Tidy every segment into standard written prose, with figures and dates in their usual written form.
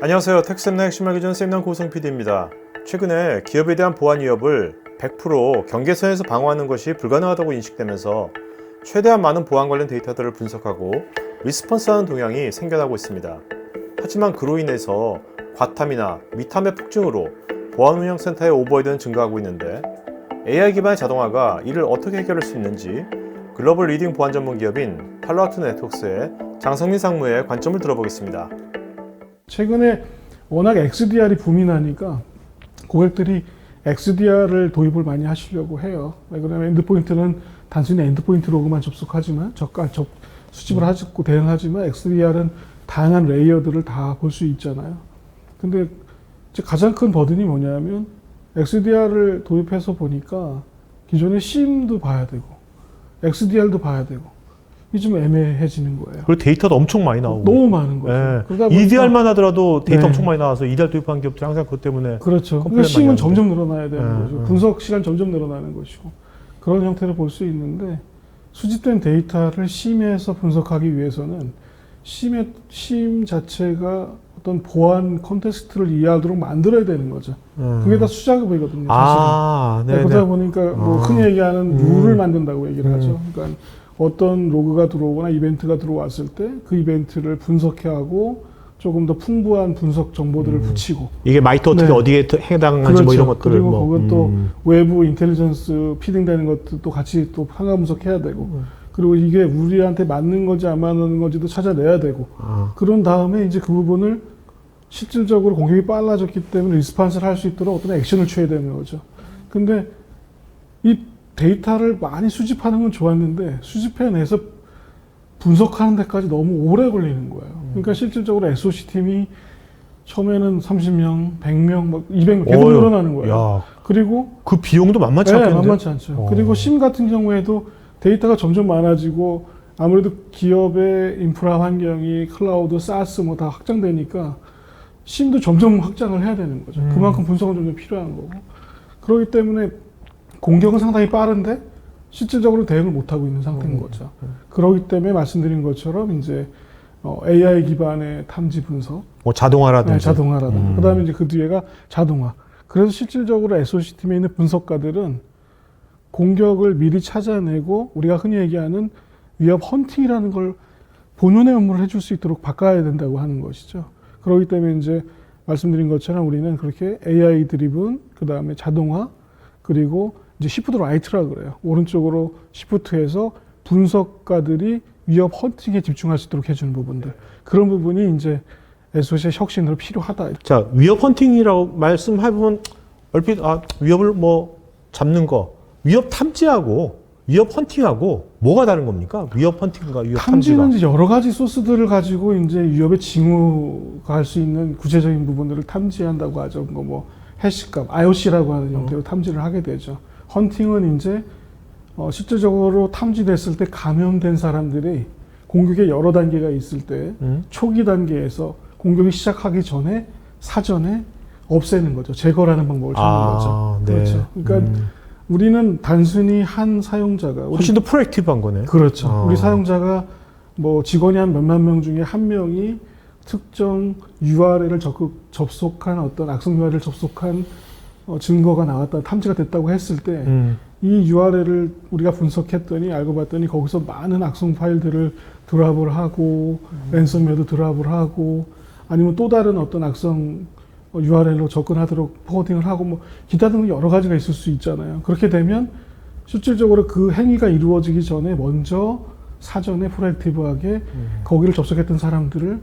안녕하세요. 텍스랩의 핵심 알기 전 쌤남 고성 PD입니다. 최근에 기업에 대한 보안 위협을 100% 경계선에서 방어하는 것이 불가능하다고 인식되면서 최대한 많은 보안 관련 데이터들을 분석하고 리스폰스하는 동향이 생겨나고 있습니다. 하지만 그로 인해서 과탐이나 미탐의 폭증으로 보안 운영센터의 오버헤드는 증가하고 있는데 AI 기반의 자동화가 이를 어떻게 해결할 수 있는지 글로벌 리딩 보안 전문 기업인 팔로알토 네트워크스의 장성민 상무의 관점을 들어보겠습니다. 최근에 워낙 XDR이 붐이 나니까 고객들이 XDR을 도입을 많이 하시려고 해요. 왜 그러냐면 엔드포인트는 단순히 엔드포인트 로그만 접속하지만 수집을 하고 대응하지만 XDR은 다양한 레이어들을 다 볼 수 있잖아요. 근데 이제 가장 큰 버든이 뭐냐면 XDR을 도입해서 보니까 기존에 SIEM도 봐야 되고 XDR도 봐야 되고 이게 좀 애매해지는 거예요. 그리고 데이터도 엄청 많이 나오고 너무 많은 거죠. 네. 그러다 보니까 EDR만 하더라도 데이터 네. 엄청 많이 나와서 EDR 도입한 기업들이 항상 그것 때문에 그렇죠. 그러니까 컴플레인 SIEM은 많이 점점 늘어나야 되는 네, 거죠. 네. 분석 시간 점점 늘어나는 것이고 그런 형태를 볼 수 있는데 수집된 데이터를 SIEM에서 분석하기 위해서는 SIEM 자체가 어떤 보안 컨텍스트를 이해하도록 만들어야 되는 거죠. 그게 다 수작업이거든요. 사실은. 네네. 그러다 보니까 뭐 흔히 얘기하는 룰을 만든다고 얘기를 하죠. 그러니까 어떤 로그가 들어오거나 이벤트가 들어왔을 때 그 이벤트를 분석해하고 조금 더 풍부한 분석 정보들을 붙이고 이게 마이터 어떻게 네. 어디에 해당하는지 그렇죠. 뭐 이런 것들을 그리고 뭐, 그건 또 외부 인텔리전스 피딩되는 것도 같이 또 상하 분석해야 되고 그리고 이게 우리한테 맞는 건지 안 맞는 건지도 찾아내야 되고 그런 다음에 이제 그 부분을 실질적으로 공격이 빨라졌기 때문에 리스폰스를 할 수 있도록 어떤 액션을 취해야 되는 거죠. 근데 이 데이터를 많이 수집하는 건 좋았는데 수집해내서 분석하는 데까지 너무 오래 걸리는 거예요. 그러니까 실질적으로 SOC 팀이 처음에는 30명, 100명, 200명 계속 늘어나는 거예요. 야, 그리고 그 비용도 만만치 네, 않겠는데? 만만치 않죠. 그리고 SIEM 같은 경우에도 데이터가 점점 많아지고 아무래도 기업의 인프라 환경이 클라우드, 사스 뭐 다 확장되니까 SIEM도 점점 확장을 해야 되는 거죠. 그만큼 분석은 점점 필요한 거고. 그렇기 때문에 공격은 상당히 빠른데 실질적으로 대응을 못하고 있는 상태인 거죠. 그렇기 때문에 말씀드린 것처럼 이제 AI 기반의 탐지 분석, 뭐 자동화라든지. 네, 자동화라든지. 그다음에 이제 그 뒤에가 자동화. 그래서 실질적으로 SOC 팀에 있는 분석가들은 공격을 미리 찾아내고 우리가 흔히 얘기하는 위협 헌팅이라는 걸 본연의 업무를 해줄 수 있도록 바꿔야 된다고 하는 것이죠. 그렇기 때문에 이제 말씀드린 것처럼 우리는 그렇게 AI 드리븐, 그 다음에 자동화, 그리고 이제 시프트 라이트라 그래요. 오른쪽으로 시프트해서 분석가들이 위협 헌팅에 집중할 수 있도록 해주는 부분들. 그런 부분이 이제 SOC의 혁신으로 필요하다. 자, 위협 헌팅이라고 말씀해보면 얼핏 위협을 뭐 잡는 거, 위협 탐지하고 위협 헌팅하고 뭐가 다른 겁니까? 위협 헌팅과 위협 탐지가. 탐지는 이제 여러 가지 소스들을 가지고 이제 위협의 징후가 할 수 있는 구체적인 부분들을 탐지한다고 하죠. 뭐 해시값, IOC라고 하는 형태로 탐지를 하게 되죠. 헌팅은 이제 실질적으로 탐지됐을 때 감염된 사람들이 공격의 여러 단계가 있을 때 초기 단계에서 공격이 시작하기 전에 사전에 없애는 거죠. 제거라는 방법을 찾는 거죠. 네. 그렇죠. 그러니까 우리는 단순히 한 사용자가 훨씬 더 프로액티브한 거네. 그렇죠. 우리 사용자가 뭐 직원이 한 몇만 명 중에 한 명이 특정 URL을 접속한 어떤 악성 URL을 접속한 증거가 나왔다, 탐지가 됐다고 했을 때 이 URL을 우리가 분석했더니 알고 봤더니 거기서 많은 악성 파일들을 드랍을 하고 랜섬웨어도 드랍을 하고 아니면 또 다른 어떤 악성 URL로 접근하도록 포워딩을 하고 뭐 기타 등등 여러 가지가 있을 수 있잖아요. 그렇게 되면 실질적으로 그 행위가 이루어지기 전에 먼저 사전에 프로액티브하게 거기를 접속했던 사람들을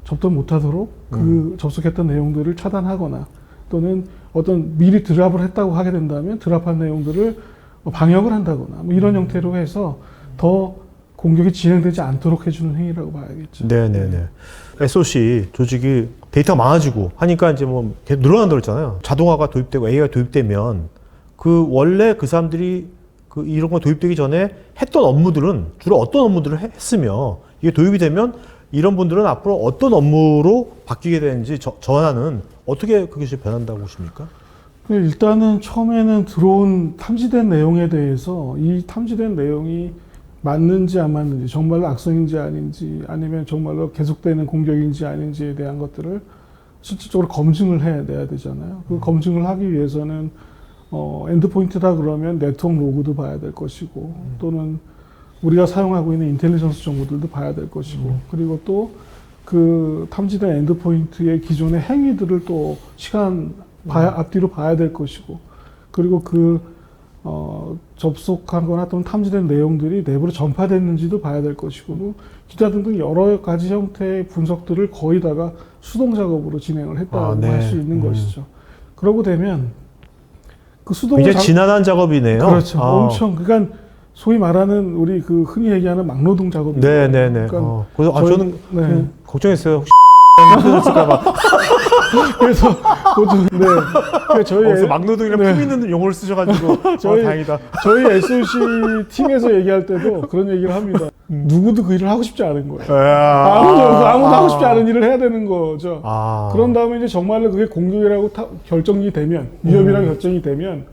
접속 못하도록 그 접속했던 내용들을 차단하거나 또는 어떤 미리 드랍을 했다고 하게 된다면 드랍한 내용들을 방역을 한다거나 뭐 이런 형태로 해서 더 공격이 진행되지 않도록 해주는 행위라고 봐야겠죠. 네네네. SOC 조직이 데이터가 많아지고 하니까 이제 뭐 계속 늘어난다고 그랬잖아요. 자동화가 도입되고 AI가 도입되면 그 원래 그 사람들이 그 이런 거 도입되기 전에 했던 업무들은 주로 어떤 업무들을 했으며 이게 도입이 되면 이런 분들은 앞으로 어떤 업무로 바뀌게 되는지 전환은 어떻게 그것이 변한다고 보십니까? 일단은 처음에는 들어온 탐지된 내용에 대해서 이 탐지된 내용이 맞는지 안 맞는지, 정말로 악성인지 아닌지, 아니면 정말로 계속되는 공격인지 아닌지에 대한 것들을 실질적으로 검증을 해내야 되잖아요. 그 검증을 하기 위해서는 엔드포인트다 그러면 네트워크 로그도 봐야 될 것이고 또는 우리가 사용하고 있는 인텔리전스 정보들도 봐야 될 것이고 그리고 또 그 탐지된 엔드포인트의 기존의 행위들을 또 시간 앞뒤로 봐야 될 것이고 그리고 그 접속한 거나 또는 탐지된 내용들이 내부로 전파됐는지도 봐야 될 것이고 기타 등등 여러 가지 형태의 분석들을 거의 다가 수동 작업으로 진행을 했다고 할 수 있는 것이죠. 그러고 되면 그 수동 굉장히 지난한 작업이네요. 그렇죠. 엄청 그러니까 소위 말하는 우리 그 흔히 얘기하는 막노동 작업이에요. 네네네. 그러니까 그래서 저는 네. 걱정했어요. 혹시 쓸까봐. 그래서 네. 그래서 저희 막노동이랑 네. 품 있는 용어를 쓰셔가지고 다행이다. 저희 SOC 팀에서 얘기할 때도 그런 얘기를 합니다. 누구도 그 일을 하고 싶지 않은 거예요. 아무도 하고 싶지 않은 일을 해야 되는 거죠. 그런 다음에 이제 정말로 그게 공격이라고 결정이 되면 위협이라고 결정이 되면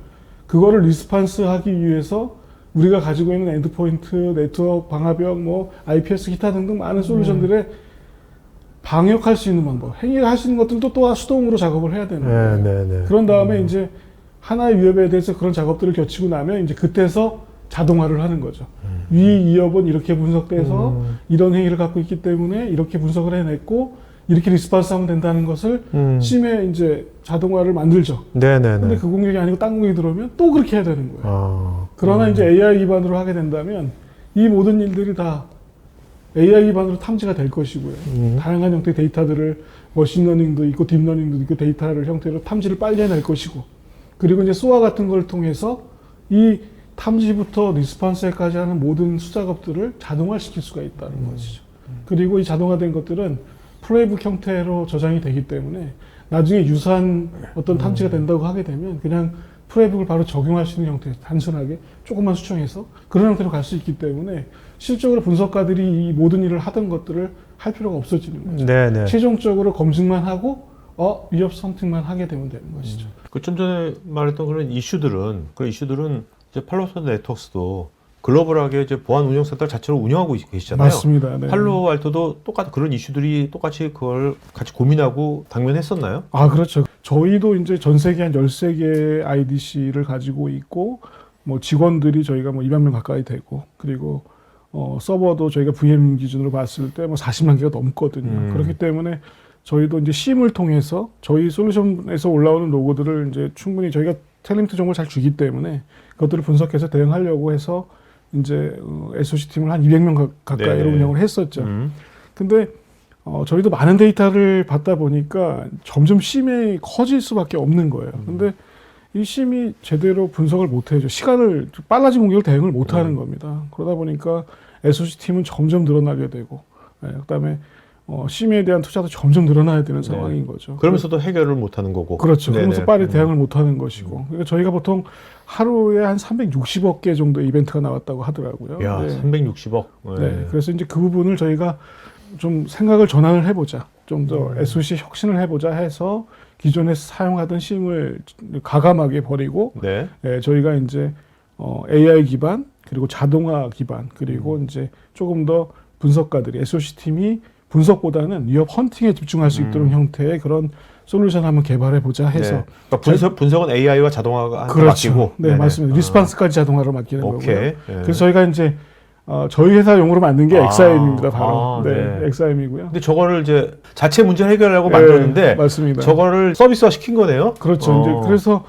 그거를 리스판스하기 위해서 우리가 가지고 있는 엔드포인트, 네트워크, 방화벽, 뭐 IPS 기타 등등 많은 솔루션들에 방역할 수 있는 방법, 행위를 할 수 있는 것들도 또 수동으로 작업을 해야 되는 거예요. 네네네. 그런 다음에 이제 하나의 위협에 대해서 그런 작업들을 거치고 나면 이제 그때서 자동화를 하는 거죠. 위 위협은 이렇게 분석돼서 이런 행위를 갖고 있기 때문에 이렇게 분석을 해냈고 이렇게 리스폰스하면 된다는 것을 심에 이제 자동화를 만들죠. 네네네. 근데 그 공격이 아니고 딴 공격이 들어오면 또 그렇게 해야 되는 거예요. 그러나 이제 AI 기반으로 하게 된다면 이 모든 일들이 다 AI 기반으로 탐지가 될 것이고요. 다양한 형태의 데이터들을 머신러닝도 있고 딥러닝도 있고 데이터를 형태로 탐지를 빨리 해낼 것이고 그리고 이제 소아 같은 걸 통해서 이 탐지부터 리스폰스까지 하는 모든 수작업들을 자동화시킬 수가 있다는 것이죠. 그리고 이 자동화된 것들은 플레이북 형태로 저장이 되기 때문에 나중에 유사한 어떤 탐지가 된다고 하게 되면 그냥 플레이북을 바로 적용할 수 있는 형태, 단순하게 조금만 수정해서 그런 형태로 갈 수 있기 때문에 실적으로 분석가들이 이 모든 일을 하던 것들을 할 필요가 없어지는 거죠. 네네. 최종적으로 검증만 하고 위협 선택만 하게 되면 되는 것이죠. 그 좀 전에 말했던 그런 이슈들은 이제 팔로알토 네트워크스도 글로벌하게 이제 보안 운영 센터 자체로 운영하고 계시잖아요. 맞습니다. 네. 팔로알토도 똑같은 그런 이슈들이 똑같이 그걸 같이 고민하고 당면했었나요? 그렇죠. 저희도 이제 전 세계 한 13개 IDC를 가지고 있고, 뭐 직원들이 저희가 뭐 200명 가까이 되고, 그리고 서버도 저희가 VM 기준으로 봤을 때 뭐 40만 개가 넘거든요. 그렇기 때문에 저희도 이제 심을 통해서 저희 솔루션에서 올라오는 로고들을 이제 충분히 저희가 텔림트 정보를 잘 주기 때문에 그것들을 분석해서 대응하려고 해서 이제 SOC 팀을 한 200명 가까이로 네네. 운영을 했었죠. 근데 저희도 많은 데이터를 받다 보니까 점점 심이 커질 수밖에 없는 거예요. 근데 이 심이 제대로 분석을 못 해죠. 시간을 빨라진 공격을 대응을 못 하는 겁니다. 그러다 보니까 SOC 팀은 점점 늘어나게 되고, 그다음에 심에 대한 투자도 점점 늘어나야 되는 상황인 거죠. 그러면서도 해결을 못 하는 거고. 그렇죠. 네네. 그러면서 빨리 대응을 못 하는 것이고. 그러니까 저희가 보통 하루에 한 360억 개 정도 이벤트가 나왔다고 하더라고요. 야, 네. 360억. 네. 그래서 이제 그 부분을 저희가 좀 생각을 전환을 해보자. 좀 더 SOC 혁신을 해보자 해서 기존에 사용하던 심을 가감하게 버리고, 네. 저희가 이제 AI 기반, 그리고 자동화 기반, 그리고 이제 조금 더 분석가들이, SOC 팀이 분석보다는 위협 헌팅에 집중할 수 있도록 형태의 그런 솔루션 한번 개발해보자 해서. 네. 그러니까 분석은 AI와 자동화가 그렇죠. 맡기고. 네, 네네. 맞습니다. 리스판스까지 자동화로 맡기는 오케이. 거고요. 네. 그래서 저희가 이제 저희 회사 용어로 만든 게 XIM입니다. 바로. 네. XIM이고요. 근데 저거를 이제 자체 문제 해결하려고 만들었는데 맞습니다. 저거를 서비스화 시킨 거네요. 그렇죠. 이제 그래서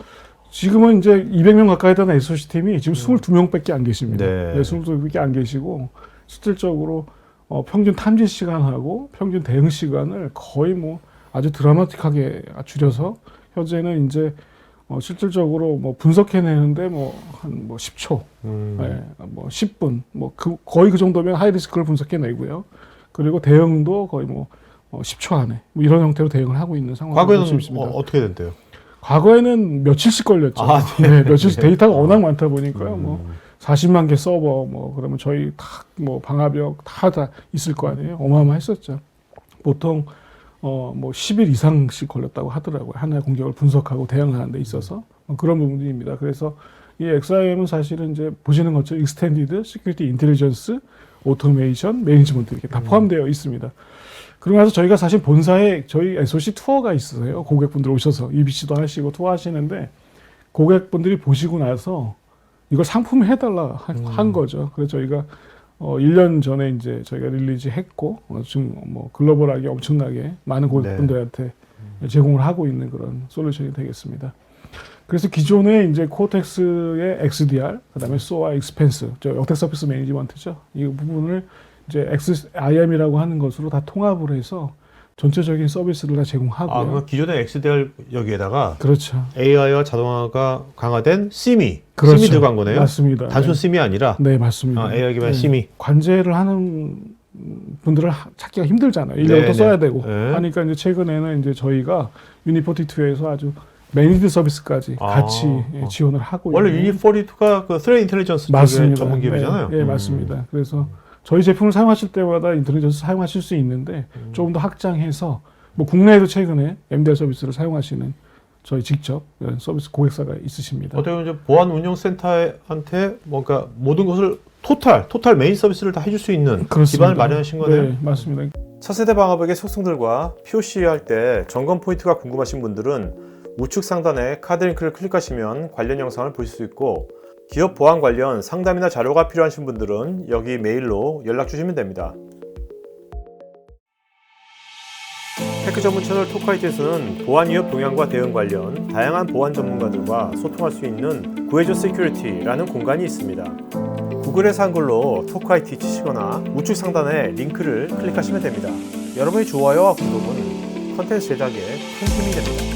지금은 이제 200명 가까이 되는 SOC 팀이 지금 22명밖에 안 계십니다. 네. 22명밖에 안 계시고 실질적으로 평균 탐지 시간하고 평균 대응 시간을 거의 뭐 아주 드라마틱하게 줄여서 현재는 이제 실질적으로 뭐 분석해내는데 뭐 한 10초, 뭐 10분, 거의 그 정도면 하이리스크를 분석해내고요. 그리고 대응도 거의 뭐 10초 안에 뭐 이런 형태로 대응을 하고 있는 상황으로 볼수 과거에는 있습니다. 어떻게 된대요? 과거에는 며칠씩 걸렸죠. 네, 며칠씩 데이터가 워낙 많다 보니까요. 뭐 40만 개 서버 뭐 그러면 저희 다 뭐 방화벽 다 있을 거 아니에요. 어마어마했었죠. 보통 뭐 10일 이상씩 걸렸다고 하더라고요. 하나의 공격을 분석하고 대응하는 데 있어서 그런 부분입니다. 그래서 이 XIM은 사실은 이제 보시는 것처럼 Extended Security Intelligence 오토메이션, 매니지먼트 이렇게 다 포함되어 있습니다. 그러고 나서 저희가 사실 본사에 저희 SOC 투어가 있어요. 고객분들 오셔서 UBC도 하시고 투어 하시는데 고객분들이 보시고 나서 이걸 상품해달라 한 거죠. 그래서 저희가 1년 전에 이제 저희가 릴리즈 했고 지금 뭐 글로벌하게 엄청나게 많은 고객분들한테 제공을 하고 있는 그런 솔루션이 되겠습니다. 그래서 기존에 이제 코텍스의 XDR, 그다음에 SOA 익스펜스, 저 역택 서비스 매니지먼트죠. 이 부분을 이제 XIM이라고 하는 것으로 다 통합을 해서 전체적인 서비스를 다 제공하고요. 그 기존의 XDR 여기에다가 그렇죠. AI와 자동화가 강화된 CMI, 그렇죠. CMI 들어간 거네요. 맞습니다. 단순 CMI 아니라 네, 맞습니다. AI 기반 CMI. 관제를 하는 분들을 찾기가 힘들잖아요. 인력도 네, 써야 네. 되고. 네. 하니까 이제 최근에는 이제 저희가 유니42에서 아주 매니드 서비스까지 같이 지원을 하고 원래 있는. 유니42가 그 스레 인텔리전스 쪽의 맞습니다. 전문 기업이잖아요. 네, 맞습니다. 그래서 저희 제품을 사용하실 때마다 인텔리전스 사용하실 수 있는데 조금 더 확장해서 뭐 국내에도 최근에 MDR 서비스를 사용하시는 저희 직접 이런 서비스 고객사가 있으십니다. 어떻게 보면 이제 보안 운영센터한테 뭔가 모든 것을 토탈 메인 서비스를 다 해줄 수 있는 그렇습니다. 기반을 마련하신 거네요. 네, 맞습니다. 차세대 방화벽의 속성들과 POC 할 때 점검 포인트가 궁금하신 분들은 우측 상단에 카드 링크를 클릭하시면 관련 영상을 보실 수 있고 기업 보안 관련 상담이나 자료가 필요하신 분들은 여기 메일로 연락 주시면 됩니다. 테크 전문 채널 토크아이티에서는 보안 위협 동향과 대응 관련 다양한 보안 전문가들과 소통할 수 있는 구해줘 시큐리티라는 공간이 있습니다. 구글에서 한글로 토크아이티 치시거나 우측 상단에 링크를 클릭하시면 됩니다. 여러분의 좋아요와 구독은 컨텐츠 제작에 큰 힘이 됩니다.